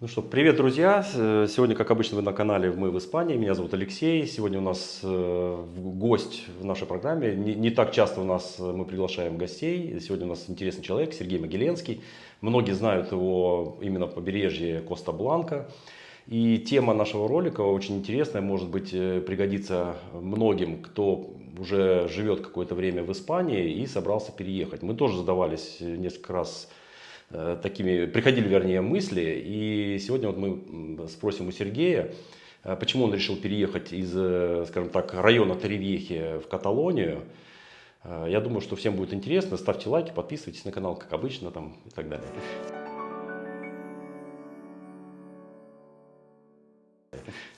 Ну что, привет, друзья! Сегодня, как обычно, вы на канале «Мы в Испании». Меня зовут Алексей. Сегодня у нас гость в нашей программе. Не так часто мы приглашаем гостей. Сегодня у нас интересный человек, Сергей Могиленский. Многие знают его именно в побережье Коста-Бланка. И тема нашего ролика очень интересная, может быть, пригодится многим, кто уже живет какое-то время в Испании и собрался переехать. Мы тоже задавались несколько раз приходили, вернее, мысли. И сегодня вот мы спросим у Сергея, почему он решил переехать из, скажем так, района Торревьехи в Каталонию. Я думаю, что всем будет интересно. Ставьте лайки, подписывайтесь на канал, как обычно, там, и так далее.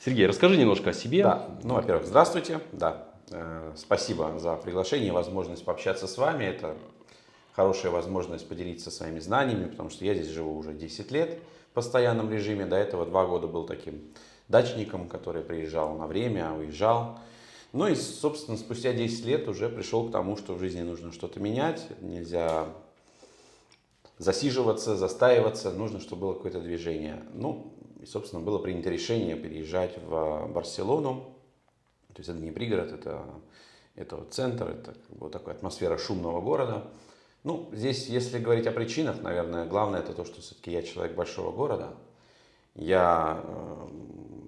Сергей, расскажи немножко о себе. Да, ну, во-первых, здравствуйте, да, спасибо за приглашение, возможность пообщаться с вами, это хорошая возможность поделиться своими знаниями, потому что я здесь живу уже 10 лет в постоянном режиме, до этого 2 года был таким дачником, который приезжал на время, уезжал. Ну и, собственно, спустя 10 лет уже пришел к тому, что в жизни нужно что-то менять, нельзя засиживаться, застаиваться, нужно, чтобы было какое-то движение. Ну, и, собственно, было принято решение переезжать в Барселону. То есть это не пригород, это вот центр, это как бы вот такая атмосфера шумного города. Ну, здесь, если говорить о причинах, наверное, главное это то, что все-таки я человек большого города. Я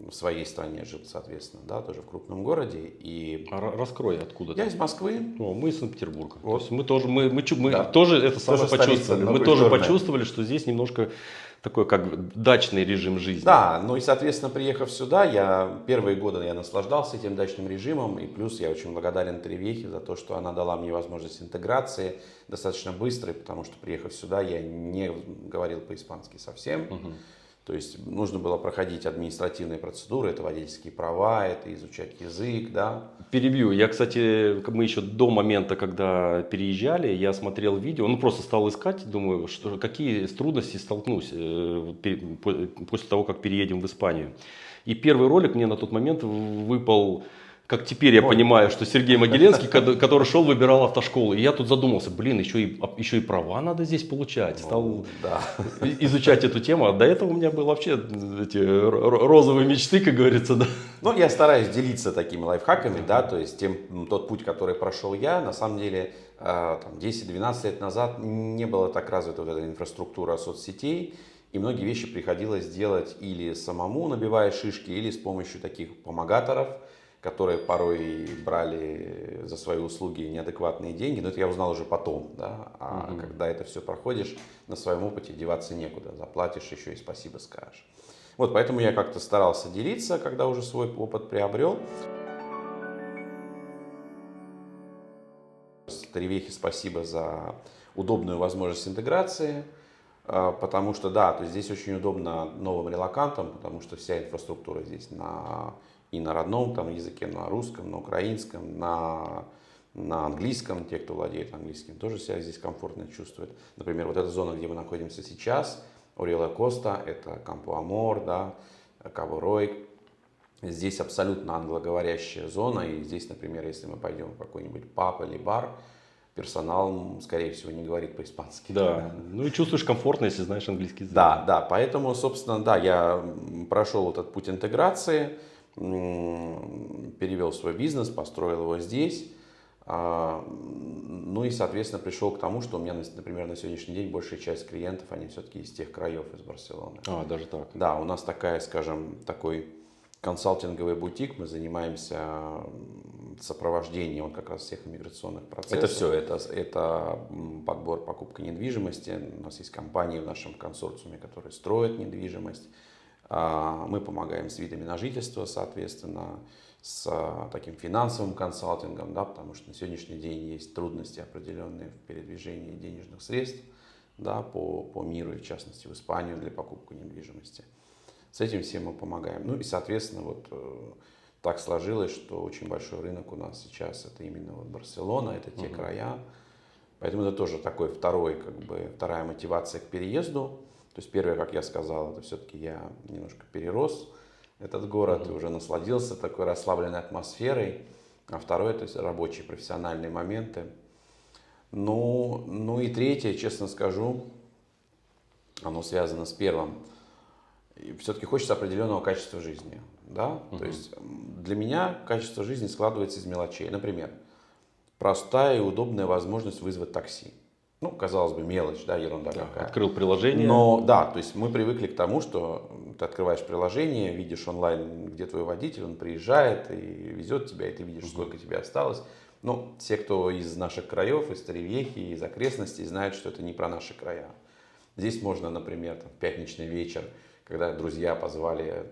в своей стране жил, соответственно, да, тоже в крупном городе. И Раскрой, откуда я ты. из Москвы. Мы из Санкт-Петербурга. Вот. То есть мы тоже, Да. тоже это самое Тоже столица, почувствовали. но Мы тоже культурная. почувствовали, что здесь немножко такой, как дачный режим жизни. Да, ну и, соответственно, приехав сюда, первые годы я наслаждался этим дачным режимом, и плюс я очень благодарен Торревьехе за то, что она дала мне возможность интеграции достаточно быстрой, потому что, приехав сюда, я не говорил по-испански совсем. То есть нужно было проходить административные процедуры, это водительские права, это изучать язык, да. Перебью. Я, кстати, мы еще до момента, когда переезжали, я смотрел видео, просто стал искать, думаю, какие трудности столкнусь после того, как переедем в Испанию. И первый ролик мне на тот момент выпал, как теперь я понимаю, что Сергей Могиленский, который шел, выбирал автошколу. И я тут задумался, еще и права надо здесь получать. Стал изучать эту тему. А до этого у меня были вообще эти розовые мечты, как говорится. Да. Ну, я стараюсь делиться такими лайфхаками, да, то есть тот путь, который прошел я, на самом деле, 10-12 лет назад не была так развита вот эта инфраструктура соцсетей, и многие вещи приходилось делать или самому, набивая шишки, или с помощью таких помогаторов, которые порой брали за свои услуги неадекватные деньги, но это я узнал уже потом, да, когда это все проходишь, на своем опыте деваться некуда, заплатишь еще и спасибо скажешь. Вот, поэтому я как-то старался делиться, когда уже свой опыт приобрел. Торревьехе спасибо за удобную возможность интеграции, потому что, да, то есть здесь очень удобно новым релокантам, потому что вся инфраструктура здесь и на родном там языке, на русском, на украинском, на английском. Те, кто владеет английским, тоже себя здесь комфортно чувствуют. Например, вот эта зона, где мы находимся сейчас, Ориола Коста, это Кампо-Амор, да, Кабо-Рой. Здесь абсолютно англоговорящая зона. И здесь, например, если мы пойдем в какой-нибудь паб или бар, персонал, скорее всего, не говорит по-испански. Да, ну и чувствуешь комфортно, если знаешь английский язык. Да, поэтому, собственно, да, я прошел этот путь интеграции, перевел свой бизнес, построил его здесь. Ну и, соответственно, пришел к тому, что у меня, например, на сегодняшний день большая часть клиентов, они все-таки из тех краев, из Барселоны. Даже так. Да, у нас такой консалтинговый бутик, мы занимаемся сопровождением как раз всех иммиграционных процессов. Это все, это подбор, покупка недвижимости. У нас есть компании в нашем консорциуме, которые строят недвижимость. Мы помогаем с видами на жительство, соответственно, с таким финансовым консалтингом, да, потому что на сегодняшний день есть трудности определенные в передвижении денежных средств, да, по миру и в частности в Испанию для покупки недвижимости. С этим всем мы помогаем. Ну и, соответственно, вот так сложилось, что очень большой рынок у нас сейчас это именно вот Барселона, это те края. Поэтому это тоже вторая мотивация к переезду. То есть первое, как я сказал, это все-таки я немножко перерос этот город и уже насладился такой расслабленной атмосферой. А второе, то есть рабочие, профессиональные моменты. Ну и третье, честно скажу, оно связано с первым. все-таки хочется определенного качества жизни. Да? То есть для меня качество жизни складывается из мелочей. Например, простая и удобная возможность вызвать такси. Ну, казалось бы, мелочь, да, ерунда какая. Открыл приложение. Но да, то есть мы привыкли к тому, что ты открываешь приложение, видишь онлайн, где твой водитель, он приезжает и везет тебя, и ты видишь, сколько тебе осталось. Но те, кто из наших краев, из Торревьехи, из окрестностей, знают, что это не про наши края. Здесь можно, например, в пятничный вечер, когда друзья позвали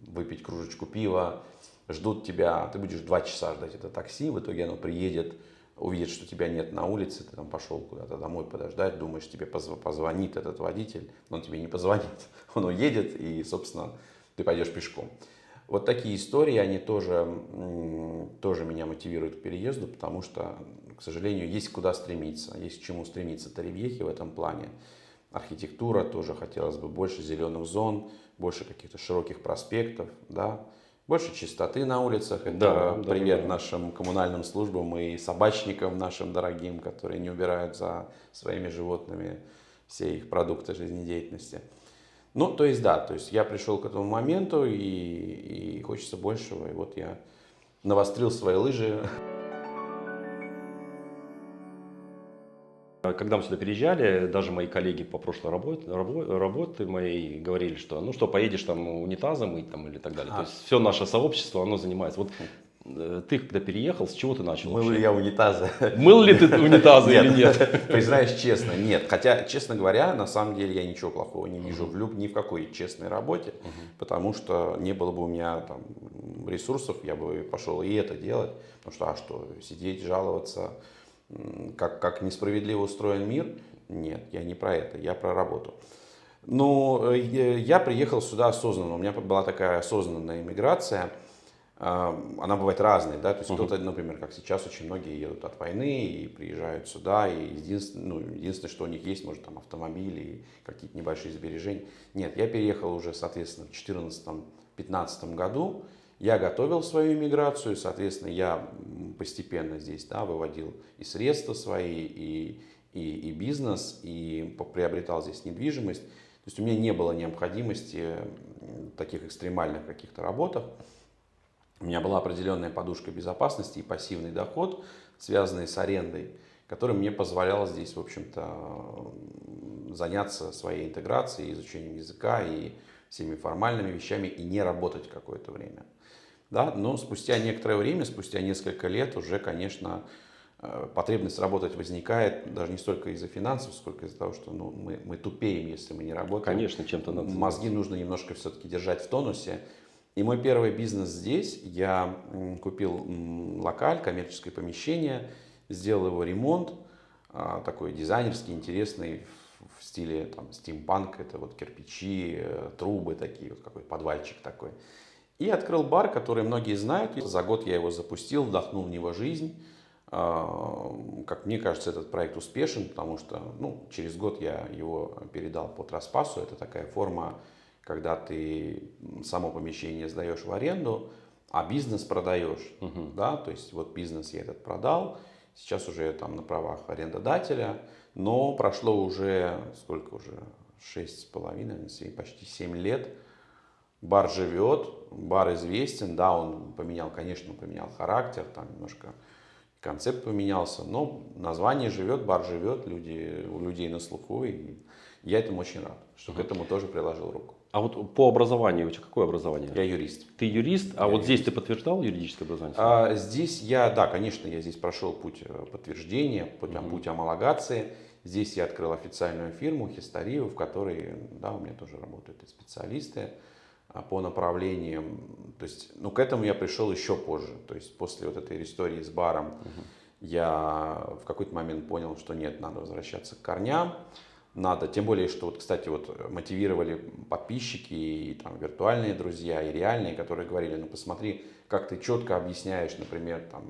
выпить кружечку пива, ждут тебя, ты будешь 2 часа ждать это такси, в итоге оно приедет, увидит, что тебя нет на улице, ты там пошел куда-то домой подождать, думаешь, тебе позвонит этот водитель, но он тебе не позвонит, он уедет, и, собственно, ты пойдешь пешком. Вот такие истории, они тоже меня мотивируют к переезду, потому что, к сожалению, есть куда стремиться, есть к чему стремиться Торревьехи в этом плане. Архитектура тоже хотелось бы больше зеленых зон, больше каких-то широких проспектов, да, больше чистоты на улицах. Это привет нашим коммунальным службам и собачникам нашим дорогим, которые не убирают за своими животными все их продукты жизнедеятельности. Ну, то есть, да, то есть я пришел к этому моменту и хочется большего. И вот я навострил свои лыжи. Когда мы сюда переезжали, даже мои коллеги по прошлой работе моей говорили, что ну что, поедешь там унитазом мыть там, или так далее. То есть все наше сообщество, оно занимается. Вот ты когда переехал, с чего ты начал? Мыл ли я унитазы? Мыл ли ты унитазы или нет? Признаюсь честно, нет. Хотя, честно говоря, на самом деле я ничего плохого не вижу ни в какой честной работе, потому что не было бы у меня там ресурсов, я бы пошел и это делать. Потому что, сидеть, жаловаться, как несправедливо устроен мир? Нет, я не про это, я про работу. Но я приехал сюда осознанно, у меня была такая осознанная иммиграция. Она бывает разной, да, то есть кто-то, например, как сейчас, очень многие едут от войны и приезжают сюда, и единственное, что у них есть, может, там автомобили и какие-то небольшие сбережения. Нет, я переехал уже, соответственно, в 2014-2015 году, я готовил свою иммиграцию, соответственно, я постепенно здесь, да, выводил и средства свои, и бизнес, и приобретал здесь недвижимость. То есть у меня не было необходимости в таких экстремальных каких-то работах. У меня была определенная подушка безопасности и пассивный доход, связанный с арендой, который мне позволял здесь, в общем-то, заняться своей интеграцией, изучением языка и всеми формальными вещами и не работать какое-то время. Да? Но спустя некоторое время, спустя несколько лет уже, конечно, потребность работать возникает даже не столько из-за финансов, сколько из-за того, что мы тупеем, если мы не работаем. Конечно, чем-то надо заниматься. Мозги нужно немножко все-таки держать в тонусе. И мой первый бизнес здесь, я купил локаль, коммерческое помещение, сделал его ремонт, такой дизайнерский, интересный, в стиле там, стимпанк, это вот кирпичи, трубы такие, вот какой подвальчик такой. И открыл бар, который многие знают. За год я его запустил, вдохнул в него жизнь. Как мне кажется, этот проект успешен, потому что через год я его передал под распасу. Это такая форма, когда ты само помещение сдаешь в аренду, а бизнес продаешь. Да? То есть вот бизнес я этот продал, сейчас уже там на правах арендодателя, но прошло уже, сколько уже, 6,5, почти 7 лет. Бар живет, бар известен, да, он поменял, конечно, поменял характер, там немножко концепт поменялся, но название живет, бар живет, у людей на слуху, и я этому очень рад, что к этому тоже приложил руку. А вот по образованию, у тебя какое образование? Я юрист. Ты юрист, а вот здесь ты подтверждал юридическое образование? Здесь да, конечно, я здесь прошел путь подтверждения, путь homологации. Здесь я открыл официальную фирму Хисторию, в которой, да, у меня тоже работают и специалисты по направлениям. То есть, к этому я пришел еще позже. То есть после вот этой истории с баром я в какой-то момент понял, что нет, надо возвращаться к корням. Надо, тем более, что, кстати, мотивировали подписчики, и там виртуальные друзья, и реальные, которые говорили, посмотри, как ты четко объясняешь, например, там,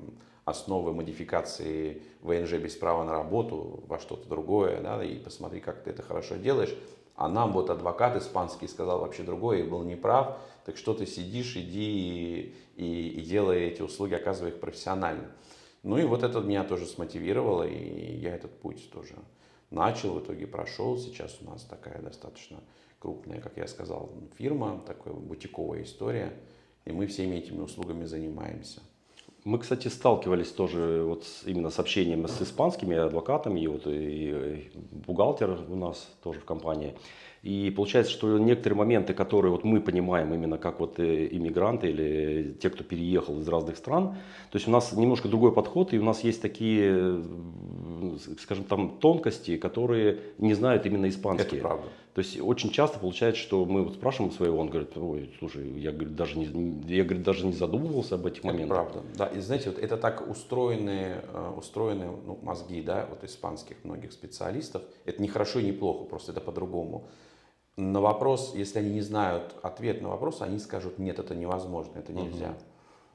основы модификации ВНЖ без права на работу во что-то другое, да, и посмотри, как ты это хорошо делаешь. А нам вот адвокат испанский сказал вообще другое и был неправ, так что ты сидишь, иди и делай эти услуги, оказывай их профессионально. И вот это меня тоже смотивировало, и я этот путь тоже начал, в итоге прошел. Сейчас у нас такая достаточно крупная, как я сказал, фирма, такая бутиковая история, и мы всеми этими услугами занимаемся. Мы, кстати, сталкивались тоже вот именно с общением с испанскими адвокатами, и бухгалтер у нас тоже в компании. И получается, что некоторые моменты, которые вот мы понимаем именно как вот иммигранты или те, кто переехал из разных стран, то есть у нас немножко другой подход, и у нас есть такие, скажем, там тонкости, которые не знают именно испанские. Это правда. То есть очень часто получается, что мы вот спрашиваем своего, он говорит: ой, слушай, я, говорит, даже не задумывался об этих моментах. Это правда, да. И знаете, вот это так устроены мозги, да, вот испанских многих специалистов. Это не хорошо и не плохо, просто это по-другому. На вопрос, если они не знают ответ на вопрос, они скажут: нет, это невозможно, это нельзя.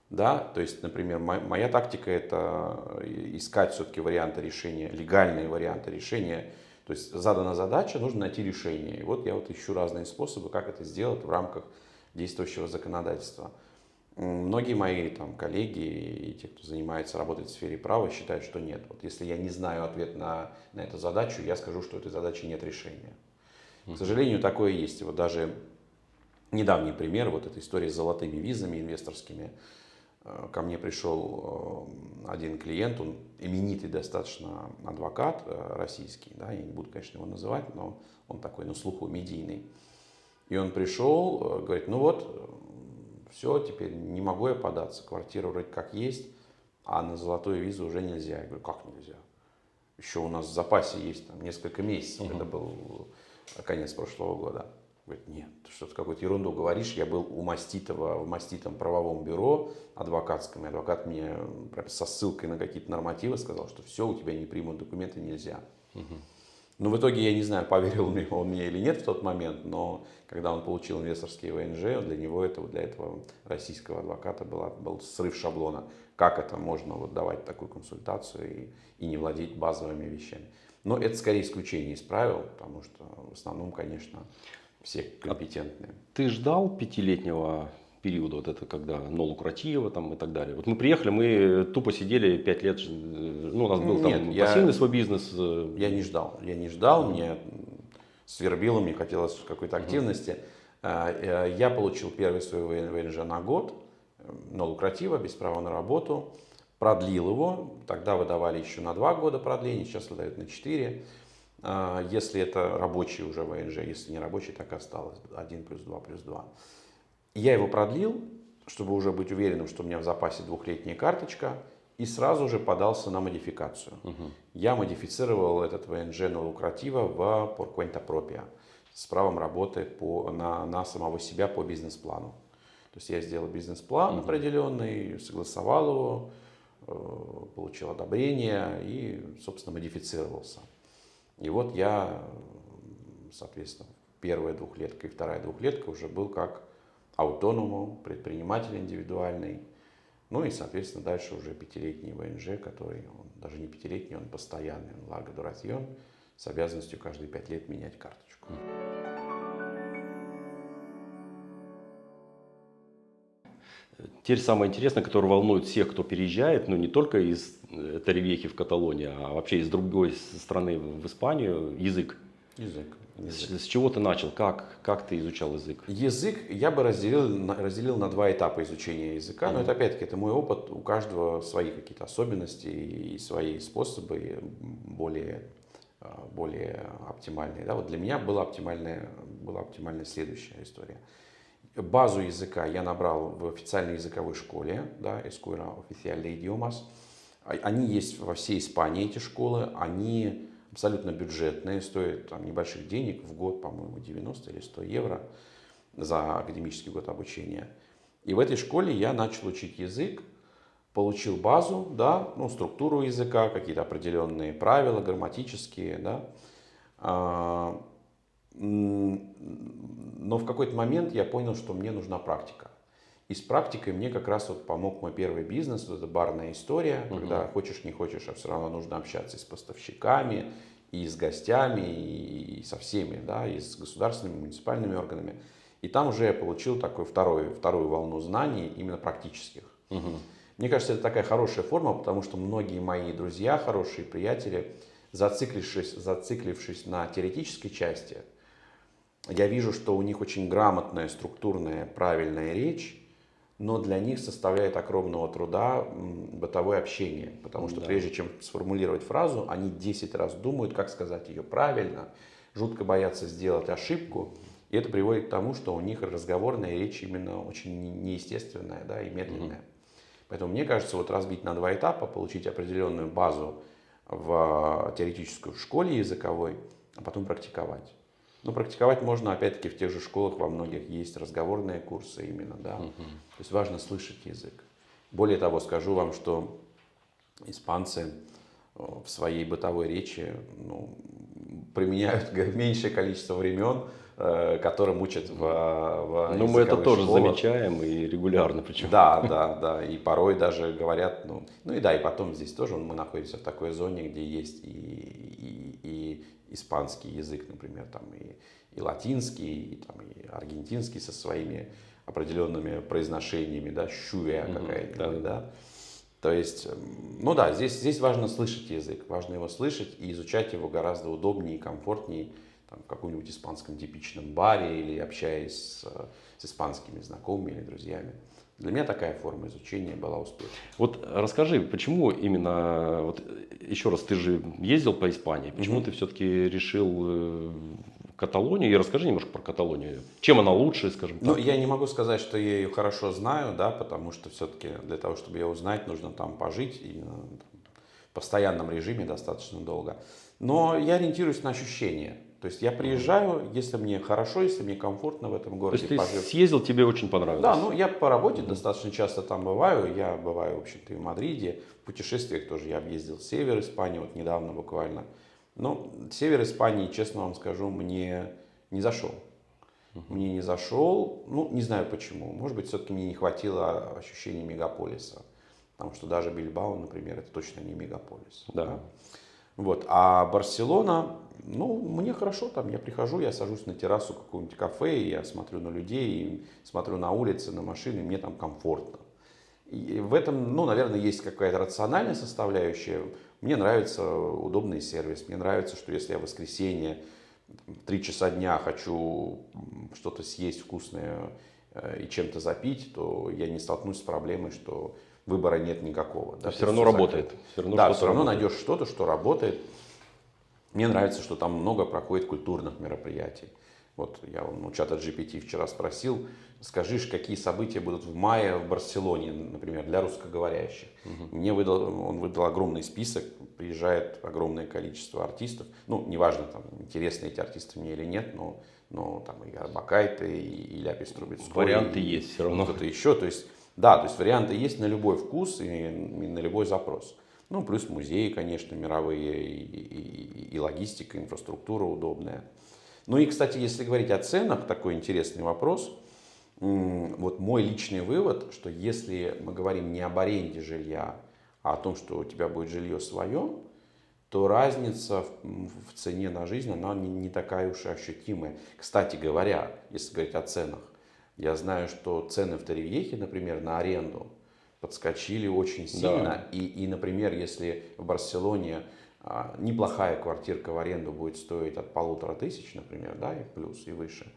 Да, то есть, например, моя тактика — это искать все-таки варианты решения, легальные варианты решения. То есть задана задача, нужно найти решение. И вот я вот ищу разные способы, как это сделать в рамках действующего законодательства. Многие мои там коллеги и те, кто занимается, работает в сфере права, считают, что нет. Вот если я не знаю ответ на эту задачу, я скажу, что этой задачи нет решения. К сожалению, такое есть. Вот даже недавний пример, вот эта история с золотыми визами инвесторскими. Ко мне пришел один клиент, он именитый достаточно адвокат российский, да, я не буду, конечно, его называть, но он такой на слуху, медийный. И он пришел, говорит: ну вот, все, теперь не могу я податься, квартира вроде как есть, а на золотую визу уже нельзя. Я говорю: как нельзя? Еще у нас в запасе есть там несколько месяцев, это был конец прошлого года. Говорит: нет, ты что-то какую-то ерунду говоришь. Я был в маститом правовом бюро адвокатском, и адвокат мне со ссылкой на какие-то нормативы сказал, что все, у тебя не примут документы, нельзя. Но в итоге я не знаю, поверил ли он мне или нет в тот момент, но когда он получил инвесторские ВНЖ, для этого российского адвоката был срыв шаблона. Как это можно вот давать такую консультацию и не владеть базовыми вещами. Но это скорее исключение из правил, потому что в основном, конечно, все компетентные. Ты ждал 5-летнего периода, вот это когда нолукратива там и так далее? Вот мы приехали, мы тупо сидели 5 лет, ну у нас был там пассивный свой бизнес. Я не ждал, мне свербило, мне хотелось какой-то активности. Я получил первый свой ВНЖ на год, нолукратива, без права на работу, продлил его, тогда выдавали еще на 2 года продление, сейчас выдают на 4. Если это рабочий уже ВНЖ, если не рабочий, так и осталось 1+2+2. Я его продлил, чтобы уже быть уверенным, что у меня в запасе 2-летняя карточка, и сразу же подался на модификацию. Я модифицировал этот ВНЖ нолукратива в por cuenta propia с правом работы на самого себя по бизнес-плану. То есть я сделал бизнес-план определенный, согласовал его, получил одобрение и, собственно, модифицировался. И вот я, соответственно, первая 2-летка и вторая 2-летка уже был как аутономум, предприниматель индивидуальный. Ну и, соответственно, дальше уже 5-летний ВНЖ, который, он даже не 5-летний, он постоянный, он larga duración, с обязанностью каждые 5 лет менять карточку. Теперь самое интересное, которое волнует всех, кто переезжает, ну не только из Торревехи в Каталонию, а вообще из другой страны в Испанию, язык. Язык. С чего ты начал? Как ты изучал язык? Язык я бы разделил на 2 этапа изучения языка. Но это опять-таки это мой опыт. У каждого свои какие-то особенности и свои способы более оптимальные. Да? Вот для меня была оптимальная следующая история. Базу языка я набрал в официальной языковой школе, да, Escuela Oficial de Idiomas. Они есть во всей Испании, эти школы. Они абсолютно бюджетные, стоят там небольших денег, в год, по-моему, 90 или 100 евро за академический год обучения. И в этой школе я начал учить язык, получил базу, да, ну, структуру языка, какие-то определенные правила грамматические, да. Но в какой-то момент я понял, что мне нужна практика. И с практикой мне как раз вот помог мой первый бизнес, вот эта барная история, когда хочешь не хочешь, а все равно нужно общаться и с поставщиками, и с гостями, и со всеми, да, и с государственными, муниципальными органами. И там уже я получил такую вторую волну знаний, именно практических. Мне кажется, это такая хорошая форма, потому что многие мои друзья, хорошие приятели, зациклившись на теоретической части, я вижу, что у них очень грамотная, структурная, правильная речь, но для них составляет огромного труда бытовое общение. Потому что прежде чем сформулировать фразу, они 10 раз думают, как сказать ее правильно, жутко боятся сделать ошибку. И это приводит к тому, что у них разговорная речь именно очень неестественная, да, и медленная. Поэтому мне кажется, вот разбить на 2 этапа, получить определенную базу в теоретическую в школе языковой, а потом практиковать. Но практиковать можно, опять-таки, в тех же школах во многих есть разговорные курсы именно, да. То есть важно слышать язык. Более того, скажу вам, что испанцы в своей бытовой речи применяют меньшее количество времен, которым учат в Ну, мы это тоже школах. замечаем и регулярно причем. Да. И порой даже говорят, и потом здесь тоже мы находимся в такой зоне, где есть и испанский язык, например, там и латинский, и аргентинский со своими определенными произношениями, да, щуя какая-то, да. То есть, здесь важно слышать язык, важно его слышать и изучать его гораздо удобнее и комфортнее в каком-нибудь испанском типичном баре или общаясь с испанскими знакомыми или друзьями. Для меня такая форма изучения была успешной. Вот расскажи, почему именно, вот еще раз, ты же ездил по Испании, почему ты все-таки решил Каталонию? И расскажи немножко про Каталонию. Чем она лучше, скажем так? Я не могу сказать, что я ее хорошо знаю, да, потому что все-таки для того, чтобы ее узнать, нужно там пожить именно в постоянном режиме достаточно долго. Но я ориентируюсь на ощущения. То есть я приезжаю, если мне хорошо, если мне комфортно в этом городе. То есть ты съездил, тебе очень понравилось? Да, я по работе достаточно часто там бываю. Я бываю, в общем-то, и в Мадриде. В путешествиях тоже я объездил север Испании, вот недавно буквально. Но север Испании, честно вам скажу, мне не зашел. Мне не зашел, не знаю почему. Может быть, все-таки мне не хватило ощущения мегаполиса. Потому что даже Бильбао, например, это точно не мегаполис. Да. Вот. А Барселона, мне хорошо там. Я прихожу, я сажусь на террасу какого-нибудь кафе, и я смотрю на людей, и смотрю на улицы, на машины, и мне там комфортно. И в этом, наверное, есть какая-то рациональная составляющая. Мне нравится удобный сервис. Мне нравится, что если я в воскресенье в 3 часа дня хочу что-то съесть вкусное и чем-то запить, то я не столкнусь с проблемой, что выбора нет никакого. Да, все равно работает. Все равно найдешь что-то, что работает. Мне нравится, что там много проходит культурных мероприятий. Вот я у чата GPT вчера спросил, скажи, какие события будут в мае в Барселоне, например, для русскоговорящих. Он выдал огромный список, приезжает огромное количество артистов. Неважно, интересны эти артисты мне или нет, но там и Арбакайте, и Ляпис Трубецкой. Варианты есть все равно. Кто-то еще. То есть варианты есть на любой вкус и на любой запрос. Плюс музеи, конечно, мировые, и логистика, инфраструктура удобная. И, кстати, если говорить о ценах, такой интересный вопрос. Вот мой личный вывод, что если мы говорим не об аренде жилья, а о том, что у тебя будет жилье свое, то разница в цене на жизнь, она не такая уж и ощутимая. Кстати говоря, если говорить о ценах, я знаю, что цены в Торревьехе, например, на аренду подскочили очень сильно. Да. И, например, если в Барселоне неплохая квартирка в аренду будет стоить от 1500, например, да, и плюс, и выше,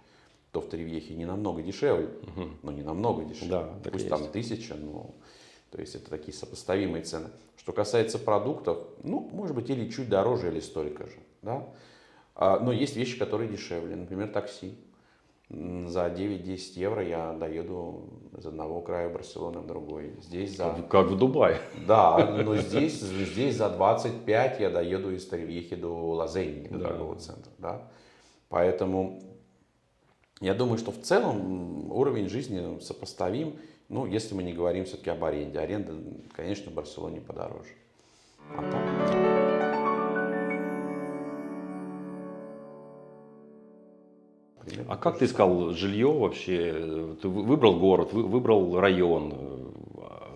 то в Торревьехе не намного дешевле. Не намного дешевле. Да, пусть там 1000, то есть это такие сопоставимые цены. Что касается продуктов, может быть, или чуть дороже, или столько же. Да? Но есть вещи, которые дешевле. Например, такси. За 9-10 евро я доеду из одного края Барселоны в другой. Здесь Как в Дубае. Да, но здесь за 25 я доеду из Торревьехи до Лозенни, до торгового центра. Да? Поэтому я думаю, что в целом уровень жизни сопоставим, если мы не говорим все-таки об аренде. Аренда, конечно, в Барселоне подороже. А как ты искал жилье вообще? Ты выбрал город, выбрал район.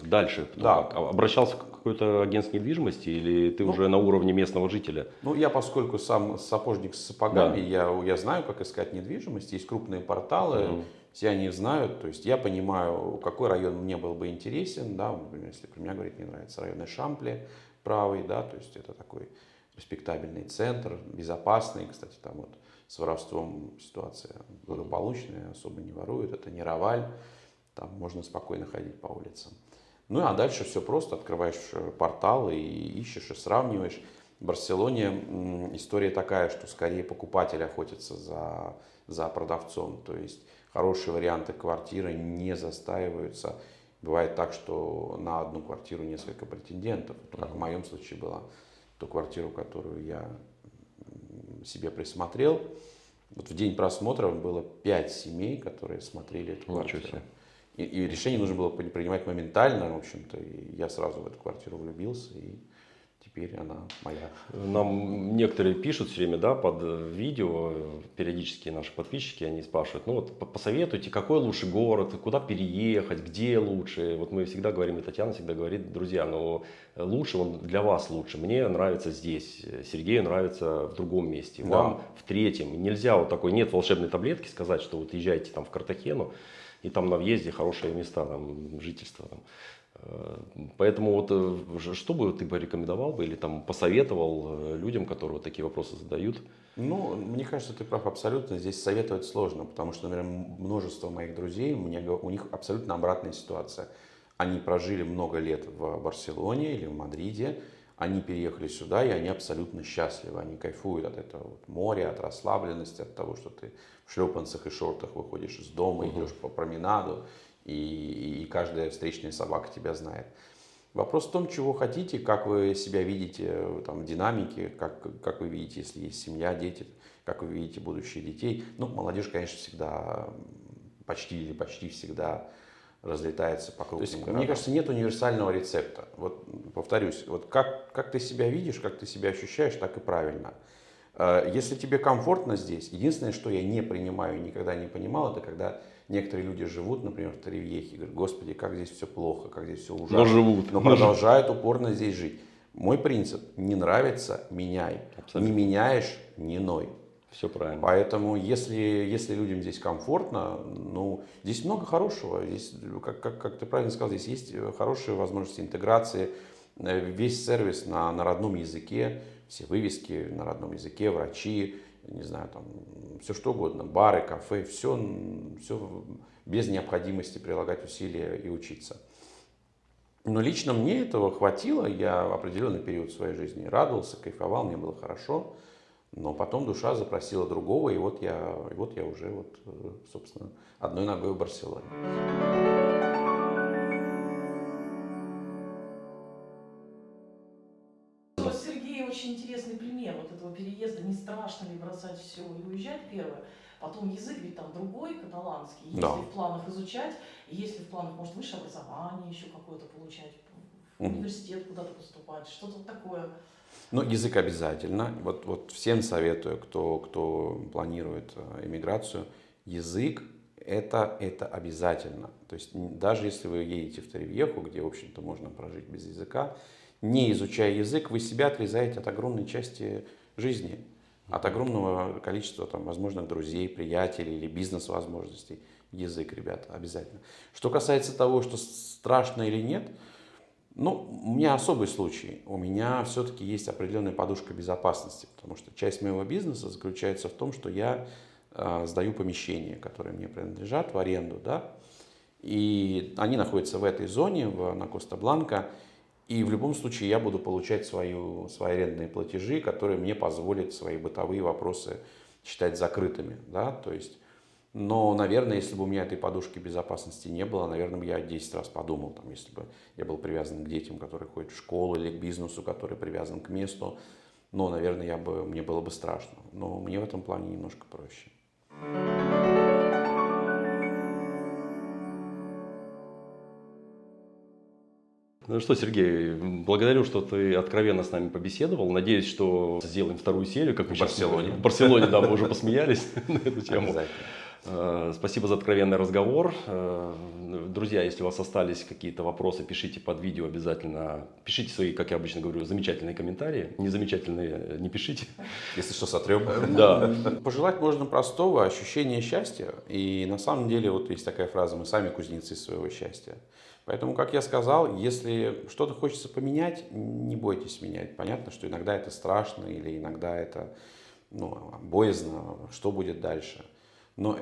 Дальше обращался к какое-то агентство недвижимости или ты уже на уровне местного жителя? Я поскольку сам сапожник с сапогами, я знаю, как искать недвижимость. Есть крупные порталы, все они знают. То есть я понимаю, какой район мне был бы интересен. Да, например, если про меня говорить, мне нравится район Эшампле правый, да, то есть это такой респектабельный центр, безопасный. Кстати, там вот с воровством ситуация благополучная, особо не воруют. Это не Раваль, там можно спокойно ходить по улицам. Ну а дальше все просто. Открываешь портал и ищешь, и сравниваешь. В Барселоне история такая, что скорее покупатель охотится за продавцом. То есть хорошие варианты квартиры не застаиваются. Бывает так, что на одну квартиру несколько претендентов. Как в моем случае было. Ту квартиру, которую я себе присмотрел. Вот в день просмотра было 5 семей, которые смотрели эту квартиру. И решение нужно было принимать моментально, в общем-то. И я сразу в эту квартиру влюбился, и теперь она моя. Нам некоторые пишут все время, да, под видео, периодически наши подписчики, они спрашивают, ну вот посоветуйте, какой лучше город, куда переехать, где лучше. Вот мы всегда говорим, и Татьяна всегда говорит, друзья, но лучше, он для вас лучше. Мне нравится здесь, Сергею нравится в другом месте, вам в третьем. Нельзя вот такой, нет волшебной таблетки сказать, что вот езжайте там в Картахену, и там на въезде хорошие места, там жительство. Там. Поэтому вот что бы ты порекомендовал бы или там посоветовал людям, которые вот такие вопросы задают? Ну, мне кажется, ты прав абсолютно. Здесь советовать сложно, потому что, например, множество моих друзей, у них абсолютно обратная ситуация. Они прожили много лет в Барселоне или в Мадриде, они переехали сюда, и они абсолютно счастливы. Они кайфуют от этого вот моря, от расслабленности, от того, что ты в шлепанцах и шортах выходишь из дома, идешь по променаду, и каждая встречная собака тебя знает. Вопрос в том, чего хотите, как вы себя видите там, в динамике, как вы видите, если есть семья, дети, как вы видите будущее детей. Ну, молодежь, конечно, всегда, почти всегда разлетается по крупным городам. Мне кажется, нет универсального рецепта. Вот повторюсь, вот как ты себя видишь, как ты себя ощущаешь, так и правильно. Если тебе комфортно здесь, единственное, что я не принимаю и никогда не понимал, это когда некоторые люди живут, например, в Торревьехе, и говорят, господи, как здесь все плохо, как здесь все ужасно, но продолжают упорно здесь жить. Мой принцип, не нравится, меняй. Абсолютно. Не меняешь, не ной. Все правильно. Поэтому, если людям здесь комфортно, ну, здесь много хорошего. Здесь, как ты правильно сказал, здесь есть хорошие возможности интеграции. Весь сервис на родном языке, все вывески на родном языке, врачи, не знаю, там, все что угодно, бары, кафе, все без необходимости прилагать усилия и учиться. Но лично мне этого хватило, я в определенный период своей жизни радовался, кайфовал, мне было хорошо. Но потом душа запросила другого, и вот я уже, собственно, одной ногой в Барселоне. Сергей очень интересный пример вот этого переезда. Не страшно ли бросать все и уезжать первое? Потом язык ведь там другой, каталанский. Если в планах изучать, если в планах, может, высшее образование еще какое-то получать, в университет куда-то поступать, что-то такое. Ну, язык обязательно. Вот всем советую, кто планирует эмиграцию, язык это обязательно. То есть даже если вы едете в Торревьеху, где, в общем-то, можно прожить без языка, не изучая язык, вы себя отрезаете от огромной части жизни, от огромного количества там, возможных друзей, приятелей или бизнес-возможностей. Язык, ребята, обязательно. Что касается того, что страшно или нет, ну, у меня особый случай. У меня все-таки есть определенная подушка безопасности, потому что часть моего бизнеса заключается в том, что я сдаю помещения, которые мне принадлежат, в аренду, да, и они находятся в этой зоне, на Коста-Бланка, и в любом случае я буду получать свои арендные платежи, которые мне позволят свои бытовые вопросы считать закрытыми, да, то есть. Но, наверное, если бы у меня этой подушки безопасности не было, наверное, бы я 10 раз подумал, там, если бы я был привязан к детям, которые ходят в школу, или к бизнесу, который привязан к месту. Но, наверное, мне было бы страшно. Но мне в этом плане немножко проще. Ну что, Сергей, благодарю, что ты откровенно с нами побеседовал. Надеюсь, что сделаем вторую серию, как мы в Барселоне. В Барселоне, да, мы уже посмеялись на эту тему. Спасибо за откровенный разговор. Друзья, если у вас остались какие-то вопросы, пишите под видео обязательно. Пишите свои, как я обычно говорю, замечательные комментарии. Незамечательные не пишите. Если что, сотрем. Да. Пожелать можно простого ощущения счастья. И на самом деле вот есть такая фраза: мы сами кузнецы своего счастья. Поэтому, как я сказал, если что-то хочется поменять, не бойтесь менять. Понятно, что иногда это страшно или иногда это боязно, что будет дальше. Но,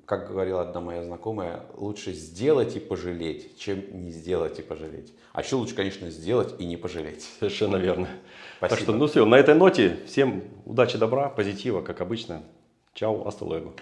как говорила одна моя знакомая, лучше сделать и пожалеть, чем не сделать и пожалеть. А еще лучше, конечно, сделать и не пожалеть. Совершенно верно. Спасибо. Так что, все, на этой ноте всем удачи, добра, позитива, как обычно. Чао, hasta luego.